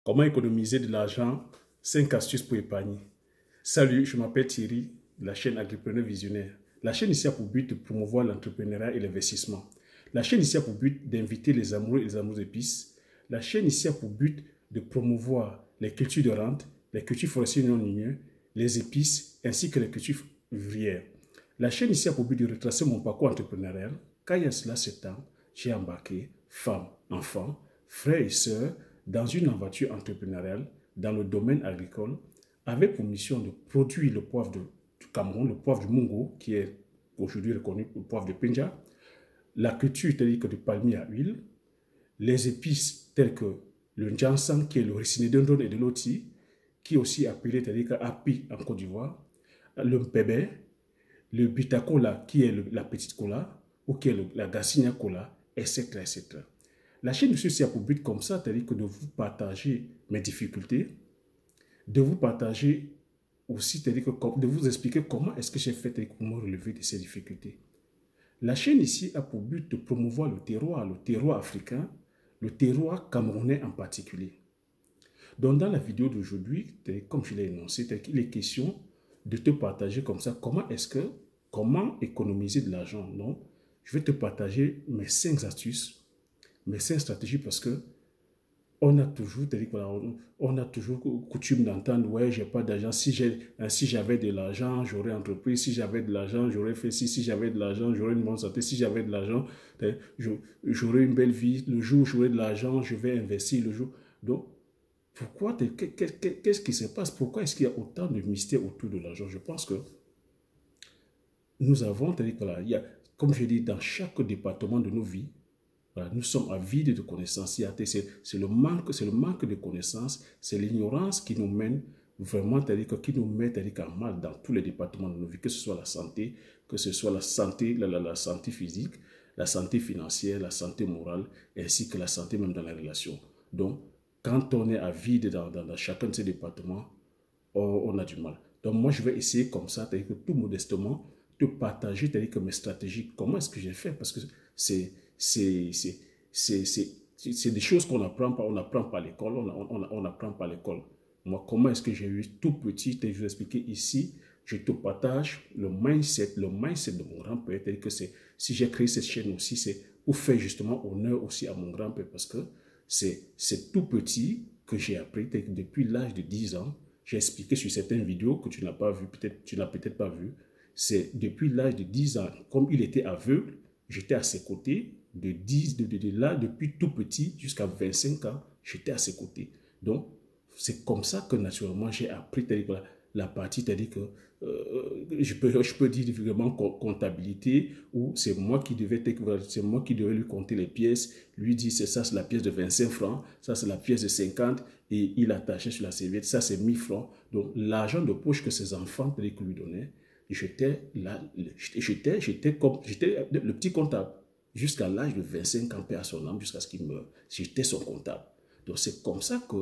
Comment économiser de l'argent? 5 astuces pour épargner. Salut, je m'appelle Thierry, de la chaîne Agripreneur Visionnaire. La chaîne ici a pour but de promouvoir l'entrepreneuriat et l'investissement. La chaîne ici a pour but d'inviter les amoureux et les amoureuses d'épices. La chaîne ici a pour but de promouvoir les cultures de rente, les cultures forestières non ligneuses, les épices ainsi que les cultures vivrières. La chaîne ici a pour but de retracer mon parcours entrepreneurial. Car il y a cela 7 ans, j'ai embarqué femmes, enfants, frères et sœurs dans une aventure entrepreneuriale dans le domaine agricole avec pour mission de produire le poivre du Cameroun, le poivre du Mungo, qui est aujourd'hui reconnu pour le poivre de Penja, la culture telle que du palmier à huile, les épices telles que le Njansan, qui est le Ricinidendron et de l'Oti, qui est aussi appelé telle que Api en Côte d'Ivoire, le Mpébé, le Bitacola, qui est la petite cola, ou qui est la Gassinia cola, etc., etc. La chaîne de ceci a pour but comme ça, c'est-à-dire que de vous partager mes difficultés, de vous partager aussi, c'est-à-dire que de vous expliquer comment est-ce que j'ai fait pour me relever de ces difficultés. La chaîne ici a pour but de promouvoir le terroir africain, le terroir camerounais en particulier. Donc dans la vidéo d'aujourd'hui, comme je l'ai énoncé, il est question de te partager comme ça comment économiser de l'argent. Donc, je vais te partager mes 5 astuces, mes 5 stratégies parce que on a toujours coutume d'entendre, ouais, j'ai pas d'argent. Si j'avais de l'argent, j'aurais entrepris. Si j'avais de l'argent, j'aurais fait ci. Si j'avais de l'argent, j'aurais une bonne santé. Si j'avais de l'argent, j'aurais une belle vie. Le jour où j'aurai de l'argent, je vais investir. Le jour. Donc, qu'est-ce qui se passe? Pourquoi est-ce qu'il y a autant de mystères autour de l'argent? Je pense que nous avons, comme je dis, dans chaque département de nos vies, voilà, nous sommes avides de connaissances. C'est le manque de connaissances, c'est l'ignorance qui nous mène vraiment, qui nous met en mal dans tous les départements de nos vies, que ce soit la santé, que ce soit la santé, la santé physique, la santé financière, la santé morale, ainsi que la santé même dans les relations. Donc, quand on est avide dans chacun de ces départements, on a du mal. Donc, moi, je vais essayer comme ça, c'est-à-dire que tout modestement, de partager, c'est-à-dire que mes stratégies, comment est-ce que j'ai fait, parce que c'est des choses qu'on apprend pas, on n'apprend pas à l'école, on n'apprend pas à l'école. Moi, comment est-ce que j'ai eu tout petit, et je vais expliquer ici, je te partage le mindset de mon grand-père, c'est-à-dire que si j'ai créé cette chaîne aussi, c'est pour faire justement honneur aussi à mon grand-père, parce que c'est tout petit que j'ai appris, depuis l'âge de 10 ans, j'ai expliqué sur certaines vidéos que tu n'as pas vu, tu n'as peut-être pas vu, c'est depuis l'âge de 10 ans, comme il était aveugle, j'étais à ses côtés, de là, depuis tout petit jusqu'à 25 ans, j'étais à ses côtés. Donc, c'est comme ça que naturellement, j'ai appris la partie, c'est-à-dire que je peux dire vraiment comptabilité, où c'est moi qui devais lui compter les pièces, lui dire ça c'est la pièce de 25 francs, ça c'est la pièce de 50, et il attachait sur la serviette, ça c'est 1000 francs. Donc, l'argent de poche que ses enfants lui donnaient, j'étais le petit comptable jusqu'à l'âge de 25 ans, paix à son âme, jusqu'à ce qu'il meure. J'étais son comptable. Donc c'est comme ça que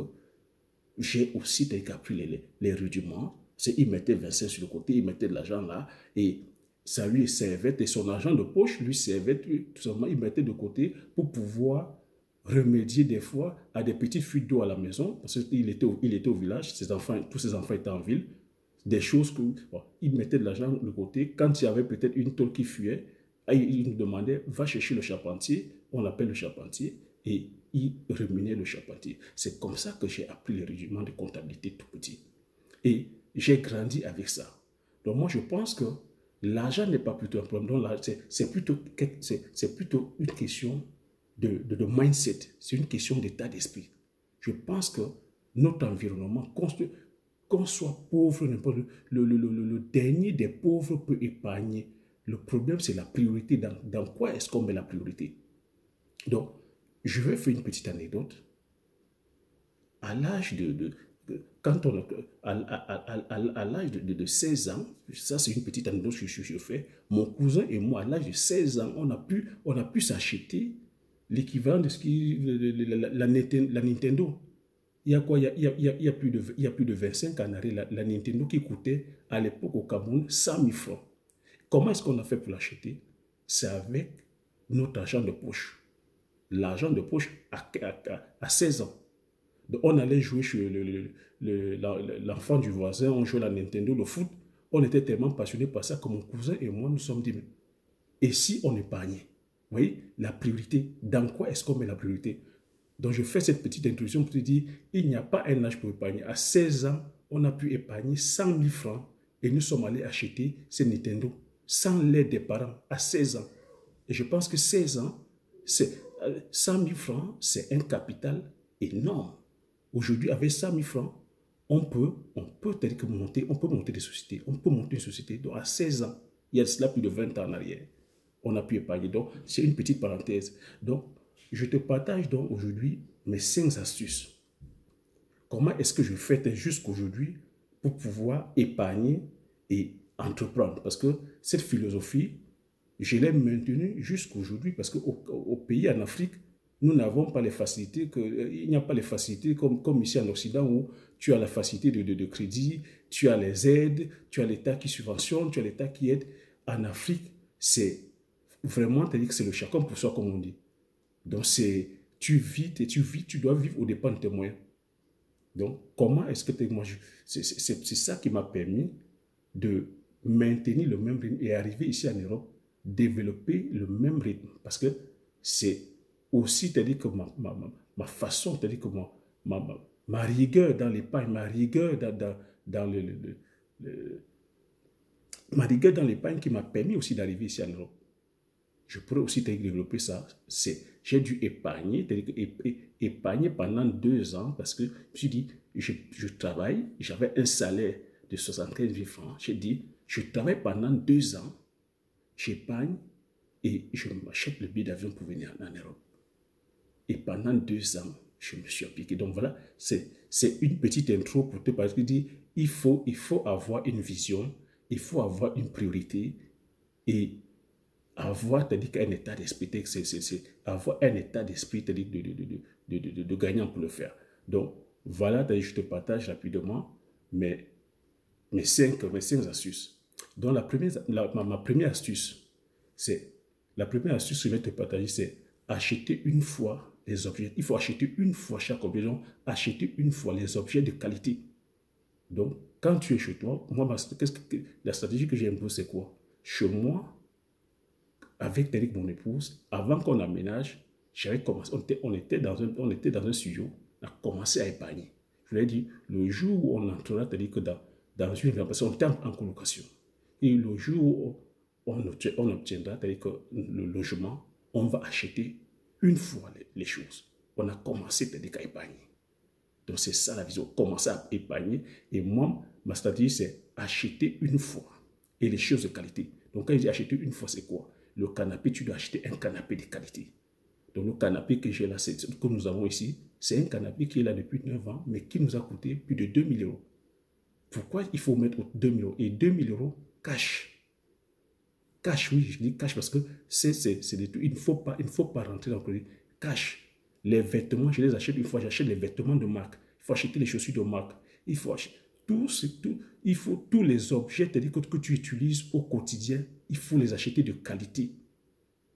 j'ai aussi appris les rudiments. Il mettait 25 sur le côté, il mettait de l'argent là, et ça lui servait, et son argent de poche lui servait, tout simplement, il mettait de côté pour pouvoir remédier des fois à des petites fuites d'eau à la maison, parce qu'il était au village, tous ses enfants étaient en ville, des choses que, bon, il mettait de l'argent de côté. Quand il y avait peut-être une tôle qui fuyait, il nous demandait, va chercher le charpentier, on l'appelle le charpentier, et il remuait le charpentier. C'est comme ça que j'ai appris les rudiments de comptabilité tout petit. Et j'ai grandi avec ça. Donc moi, je pense que l'argent n'est pas plutôt un problème. C'est plutôt une question de mindset. C'est une question d'état d'esprit. Je pense que notre environnement, qu'on soit pauvre, le dernier des pauvres peut épargner. Le problème, c'est la priorité. Dans quoi est-ce qu'on met la priorité? Donc, je vais faire une petite anecdote. À l'âge quand on, à l'âge de 16 ans, ça c'est une petite anecdote que je fais, mon cousin et moi, à l'âge de 16 ans, on a pu s'acheter l'équivalent de la Nintendo. Il y a quoi? Il y a plus de 25 ans en arrière, la Nintendo qui coûtait à l'époque au Cameroun 100 000 francs. Comment est-ce qu'on a fait pour l'acheter? C'est avec notre argent de poche. L'argent de poche à 16 ans. Donc, on allait jouer chez l'enfant du voisin, on jouait la Nintendo, le foot. On était tellement passionnés par ça que mon cousin et moi nous sommes dit, mais et si on épargnait? Vous voyez, la priorité, dans quoi est-ce qu'on met la priorité? Donc, je fais cette petite introduction pour te dire, il n'y a pas un âge pour épargner. À 16 ans, on a pu épargner 100 000 francs et nous sommes allés acheter ces Nintendo sans l'aide des parents à 16 ans. Et je pense que 16 ans, 100 000 francs, c'est un capital énorme. Aujourd'hui, avec 100 000 francs, on peut monter des sociétés. On peut monter une société. Donc, à 16 ans, il y a cela plus de 20 ans en arrière, on a pu épargner. Donc, c'est une petite parenthèse. Donc, je te partage donc aujourd'hui mes 5 astuces. Comment est-ce que je fais jusqu'aujourd'hui pour pouvoir épargner et entreprendre? Parce que cette philosophie, je l'ai maintenue jusqu'aujourd'hui parce qu'au pays en Afrique, nous n'avons pas les facilités, il n'y a pas les facilités comme ici en Occident où tu as la facilité de crédit, tu as les aides, tu as l'État qui subventionne, tu as l'État qui aide. En Afrique, c'est vraiment, c'est-à-dire que c'est le chacun pour soi, comme on dit. Donc, tu dois vivre au dépend de tes moyens. Donc, comment est-ce que c'est ça qui m'a permis de maintenir le même rythme et arriver ici en Europe, développer le même rythme. Parce que c'est aussi, c'est-à-dire que ma façon, c'est-à-dire que ma rigueur dans l'épargne, ma rigueur ma rigueur dans l'épargne qui m'a permis aussi d'arriver ici en Europe. Je pourrais aussi développer ça. J'ai dû épargner, épargner pendant 2 ans parce que je me suis dit, je travaille, j'avais un salaire de 75 000 francs. J'ai dit, je travaille pendant 2 ans, j'épargne et je m'achète le billet d'avion pour venir en Europe. Et pendant 2 ans, je me suis appliqué. Donc voilà, c'est une petite intro pour te parler. Il faut avoir une vision, il faut avoir une priorité et avoir un état d'esprit, avoir un état d'esprit de gagnant pour le faire. Donc, voilà, je te partage rapidement mes 5 astuces. Donc, ma première astuce, la première astuce que je vais te partager, c'est acheter une fois les objets. Il faut acheter une fois chaque objet. Donc, acheter une fois les objets de qualité. Donc, quand tu es chez toi, moi, la stratégie que j'ai imposée, c'est quoi? Chez moi, avec mon épouse, avant qu'on aménage, j'avais commencé, on était dans un studio, on a commencé à épargner. Je lui ai dit, le jour où on entrera, c'est-à-dire que dans une rénovation, on était en colocation. Et le jour où on obtiendra, c'est-à-dire que le logement, on va acheter une fois les choses. On a commencé, c'est-à-dire qu'à épargner. Donc c'est ça la vision, commencer à épargner. Et moi, ma stratégie, c'est acheter une fois et les choses de qualité. Donc quand je dis acheter une fois, c'est quoi? Le canapé, tu dois acheter un canapé de qualité. Donc le canapé que j'ai là, que nous avons ici, c'est un canapé qui est là depuis 9 ans, mais qui nous a coûté plus de 2 000 euros. Pourquoi il faut mettre 2 000 euros? Et 2 000 euros cash. Cash, oui, je dis cash parce que il ne faut pas rentrer dans le produit. Cash. Les vêtements, je les achète une fois, j'achète les vêtements de marque. Il faut acheter les chaussures de marque. Il faut acheter il faut tous les objets que tu utilises au quotidien, il faut les acheter de qualité.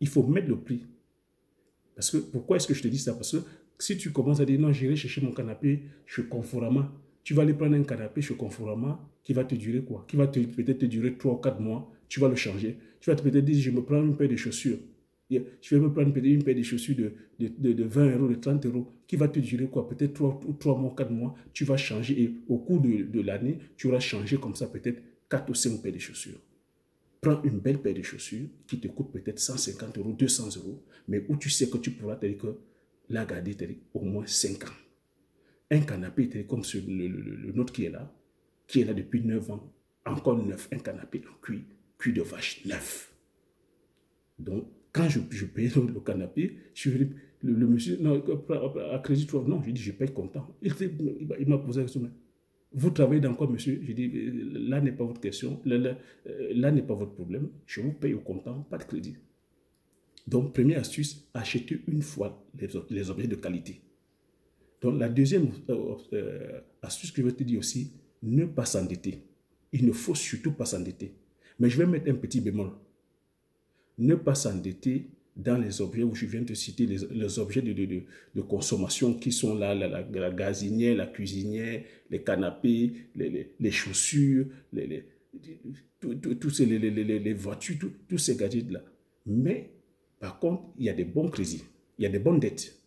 Il faut mettre le prix. Parce que, pourquoi est-ce que je te dis ça? Parce que si tu commences à dire non, j'irai chercher mon canapé chez Conforama, tu vas aller prendre un canapé chez Conforama qui va te durer quoi? Qui va peut-être te durer 3 ou 4 mois, tu vas le changer. Tu vas peut-être dire, je me prends une paire de chaussures. Je vais me prendre une paire de chaussures de 20 euros, de 30 euros, qui va te durer quoi? Peut-être 3 mois, 4 mois, tu vas changer et au cours de l'année, tu auras changé comme ça peut-être 4 ou 5 paires de chaussures. Prends une belle paire de chaussures qui te coûte peut-être 150 euros, 200 euros, mais où tu sais que tu pourras la garder au moins 5 ans. Un canapé comme le nôtre qui est là depuis 9 ans, encore neuf, un canapé en cuir de vache neuf. Donc, quand je paye le canapé, le monsieur, non, à crédit, non, je dis, je paye content. Il m'a posé la question, vous travaillez dans quoi, monsieur? Je dis, là n'est pas votre question, là n'est pas votre problème, je vous paye au comptant, pas de crédit. Donc, première astuce, achetez une fois les objets de qualité. Donc, la deuxième astuce que je vais te dire aussi, ne pas s'endetter. Il ne faut surtout pas s'endetter. Mais je vais mettre un petit bémol. Ne pas s'endetter dans les objets où je viens de citer, les objets de consommation qui sont là, la gazinière, la cuisinière, les canapés, les chaussures, tous les voitures, tous ces gadgets-là. Mais, par contre, il y a des bons crédits, il y a des bonnes dettes.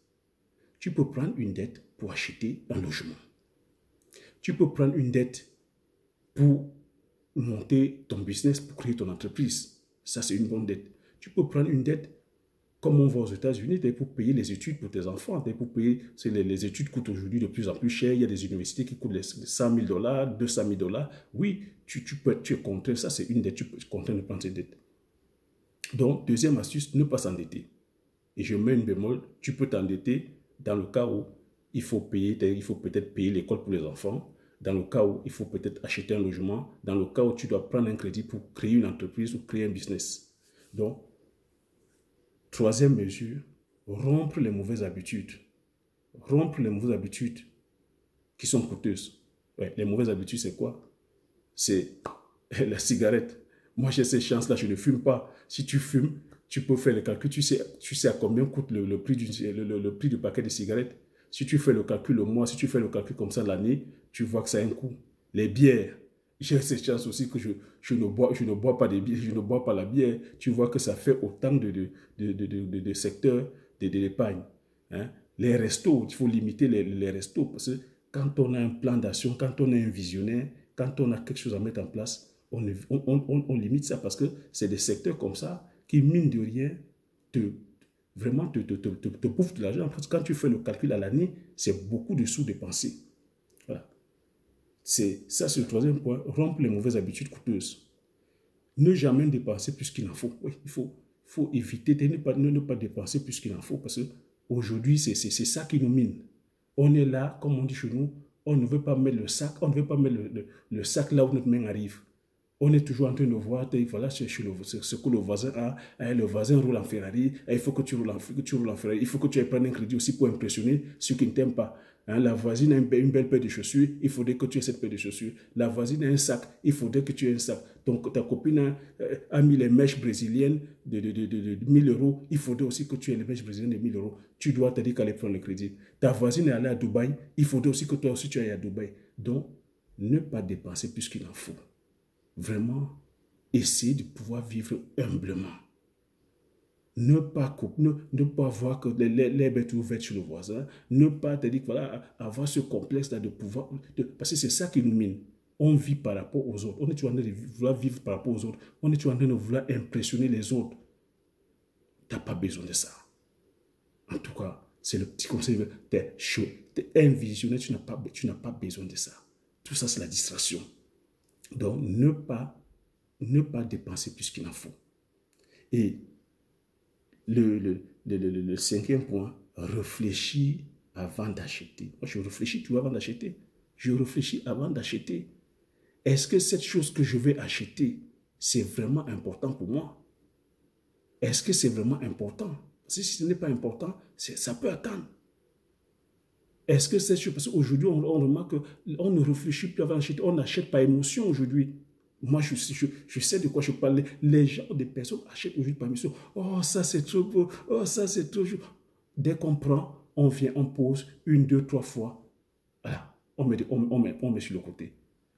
Tu peux prendre une dette pour acheter un logement. Tu peux prendre une dette pour monter ton business, pour créer ton entreprise. Ça, c'est une bonne dette. Tu peux prendre une dette comme on va aux États-Unis, pour payer les études pour tes enfants, pour payer, les études coûtent aujourd'hui de plus en plus cher. Il y a des universités qui coûtent les 100 000 $, 200 000 $. Oui, tu es contraint, ça c'est une dette, tu es contraint de prendre cette dette. Donc, deuxième astuce, ne pas s'endetter. Et je mets une bémol, tu peux t'endetter dans le cas où il faut peut-être payer l'école pour les enfants, dans le cas où il faut peut-être acheter un logement, dans le cas où tu dois prendre un crédit pour créer une entreprise ou créer un business. Donc, troisième mesure, rompre les mauvaises habitudes. Rompre les mauvaises habitudes qui sont coûteuses. Ouais, les mauvaises habitudes, c'est quoi? C'est la cigarette. Moi, j'ai ces chances-là, je ne fume pas. Si tu fumes, tu peux faire le calcul. Tu sais à combien coûte le prix du paquet de cigarettes. Si tu fais le calcul le mois, si tu fais le calcul comme ça l'année, tu vois que ça a un coût. Les bières, j'ai cette chance aussi que je ne bois pas des bières, je ne bois pas la bière. Tu vois que ça fait autant de secteurs d'épargne. Hein? Les restos, il faut limiter les restos parce que quand on a un plan d'action, quand on est un visionnaire, quand on a quelque chose à mettre en place, on limite ça parce que c'est des secteurs comme ça qui, mine de rien, vraiment te bouffent de l'argent. Parce que quand tu fais le calcul à l'année, c'est beaucoup de sous dépensés. Voilà. Ça, c'est le troisième point. Rompre les mauvaises habitudes coûteuses. Ne jamais dépenser plus qu'il en faut. Oui, il faut éviter de ne pas dépenser plus qu'il en faut parce qu'aujourd'hui, c'est ça qui nous mine. On est là, comme on dit chez nous, on ne veut pas mettre le sac, on ne veut pas mettre le sac là où notre main arrive. On est toujours en train de voir, voilà ce que le voisin a, le voisin roule en Ferrari, il faut que tu roules en Ferrari, il faut que tu aies pris un crédit aussi pour impressionner ceux qui ne t'aiment pas. La voisine a une belle paire de chaussures, il faudrait que tu aies cette paire de chaussures. La voisine a un sac, il faudrait que tu aies un sac. Donc ta copine a mis les mèches brésiliennes de 1000 €, il faudrait aussi que tu aies les mèches brésiliennes de 1000 €. Tu dois te dire qu'elle prendre le crédit. Ta voisine est allée à Dubaï, il faudrait aussi que toi aussi tu ailles à Dubaï. Donc, ne pas dépenser plus qu'il en faut. Vraiment, essayer de pouvoir vivre humblement. Ne pas voir que l'herbe est ouverte sur le voisin. Ne pas te dire que voilà, avoir ce complexe-là de pouvoir. Parce que c'est ça qui nous mine. On vit par rapport aux autres. On est toujours en train de vouloir vivre par rapport aux autres. On est toujours en train de vouloir impressionner les autres. Tu n'as pas besoin de ça. En tout cas, c'est le petit conseil. Tu es un visionnaire, tu n'as pas besoin de ça. Tout ça, c'est la distraction. Donc, ne pas dépenser plus qu'il en faut. Et le cinquième point, réfléchis avant d'acheter. Moi, je réfléchis toujours avant d'acheter. Je réfléchis avant d'acheter. Est-ce que cette chose que je vais acheter, c'est vraiment important pour moi? Est-ce que c'est vraiment important? Si ce n'est pas important, ça peut attendre. Est-ce que c'est sûr? Parce qu'aujourd'hui, on remarque qu'on ne réfléchit plus avant d'acheter. On n'achète par émotion aujourd'hui. Moi, je sais de quoi je parle. Les gens, des personnes achètent aujourd'hui par émotion. Oh, ça c'est trop beau. Oh, ça c'est trop chaud. Dès qu'on prend, on vient, on pose 1, 2, 3 fois. Voilà, on met sur le côté.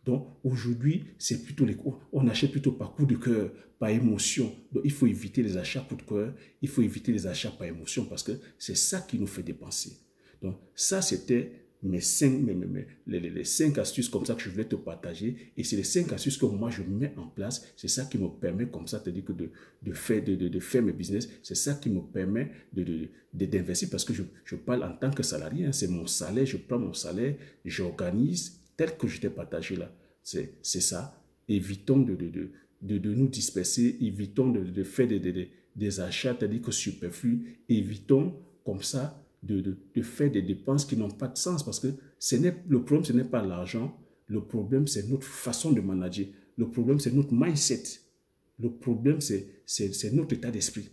Donc, aujourd'hui, c'est plutôt on achète plutôt par coup de cœur, par émotion. Donc, il faut éviter les achats coup de cœur. Il faut éviter les achats par émotion parce que c'est ça qui nous fait dépenser. Donc, ça, c'était les 5 astuces comme ça que je voulais te partager. Et c'est les 5 astuces que moi, je mets en place. C'est ça qui me permet, comme ça, de faire mes business. C'est ça qui me permet d'investir parce que je parle en tant que salarié. Hein. C'est mon salaire, je prends mon salaire, j'organise tel que je t'ai partagé là. C'est ça. Évitons de nous disperser. Évitons de faire des achats, c'est-à-dire que superflus. Évitons comme ça de faire des dépenses qui n'ont pas de sens parce que le problème, ce n'est pas l'argent. Le problème, c'est notre façon de manager. Le problème, c'est notre mindset. Le problème, c'est notre état d'esprit.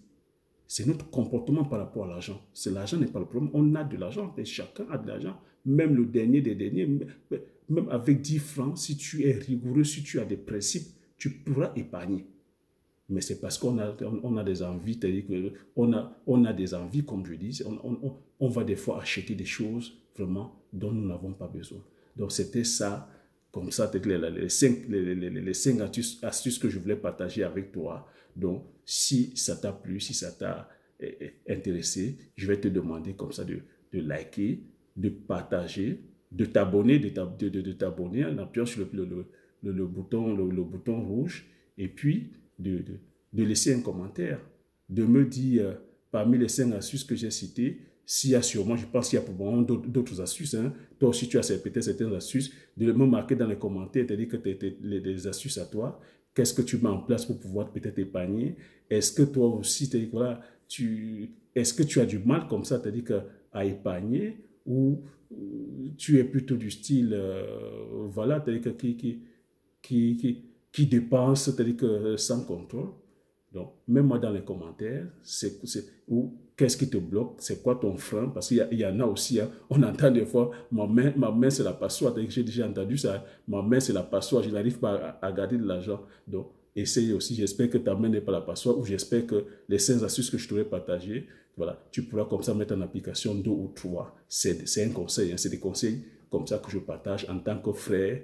C'est notre comportement par rapport à l'argent. L'argent n'est pas le problème. On a de l'argent. Chacun a de l'argent. Même le dernier des derniers, même avec 10 francs, si tu es rigoureux, si tu as des principes, tu pourras épargner. mais c'est parce qu'on on a des envies, c'est-à-dire on a des envies, comme je dis, on va des fois acheter des choses vraiment dont nous n'avons pas besoin. Donc c'était ça, comme ça, les 5 astuces que je voulais partager avec toi. Donc si ça t'a plu, si ça t'a intéressé, je vais te demander comme ça de liker, de partager, de t'abonner, de t'abonner en appuyant sur le bouton rouge, et puis de laisser un commentaire, de me dire parmi les 5 astuces que j'ai citées, s'il y a sûrement, je pense qu'il y a probablement d'autres astuces, hein. Toi aussi tu as peut-être certaines astuces, de me marquer dans les commentaires, c'est-à-dire que les astuces à toi, qu'est-ce que tu mets en place pour pouvoir peut-être épargner, est-ce que toi aussi, voilà, est-ce que tu as du mal comme ça, c'est-à-dire à épargner, ou tu es plutôt du style, voilà, c'est-à-dire qui dépense, c'est-à-dire que sans contrôle. Donc, mets-moi dans les commentaires, ou qu'est-ce qui te bloque, c'est quoi ton frein, parce qu'il y en a aussi, hein, on entend des fois, ma main c'est la passoire, j'ai déjà entendu ça, ma main c'est la passoire, je n'arrive pas à garder de l'argent. Donc, essaye aussi, j'espère que ta main n'est pas la passoire, ou j'espère que les 5 astuces que je t'aurais partagées, voilà, tu pourras comme ça mettre en application 2 ou 3. C'est un conseil, hein, c'est des conseils comme ça que je partage en tant que frère,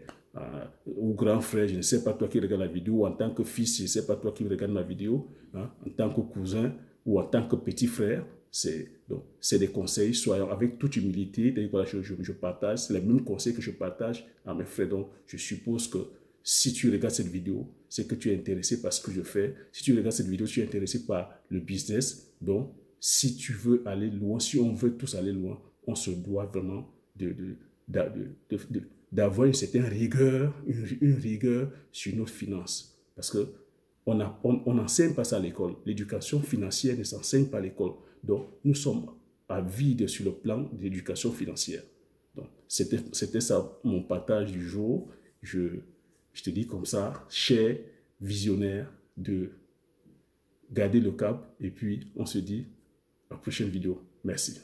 ou grand frère, je ne sais pas toi qui regarde la vidéo, ou en tant que fils, je ne sais pas toi qui regarde ma vidéo, hein, en tant que cousin ou en tant que petit frère. C'est des conseils, soyons avec toute humilité, voilà, je partage, c'est les mêmes conseils que je partage à mes frères. Donc je suppose que si tu regardes cette vidéo, c'est que tu es intéressé par ce que je fais. Si tu regardes cette vidéo, tu es intéressé par le business. Donc si tu veux aller loin, si on veut tous aller loin, on se doit vraiment d'avoir une certaine rigueur, une rigueur sur nos finances. Parce que on n'enseigne pas ça à l'école. L'éducation financière ne s'enseigne pas à l'école. Donc, nous sommes à vide sur le plan de l'éducation financière. Donc, c'était ça mon partage du jour. Je te dis comme ça, cher visionnaire, de garder le cap. Et puis, on se dit à la prochaine vidéo. Merci.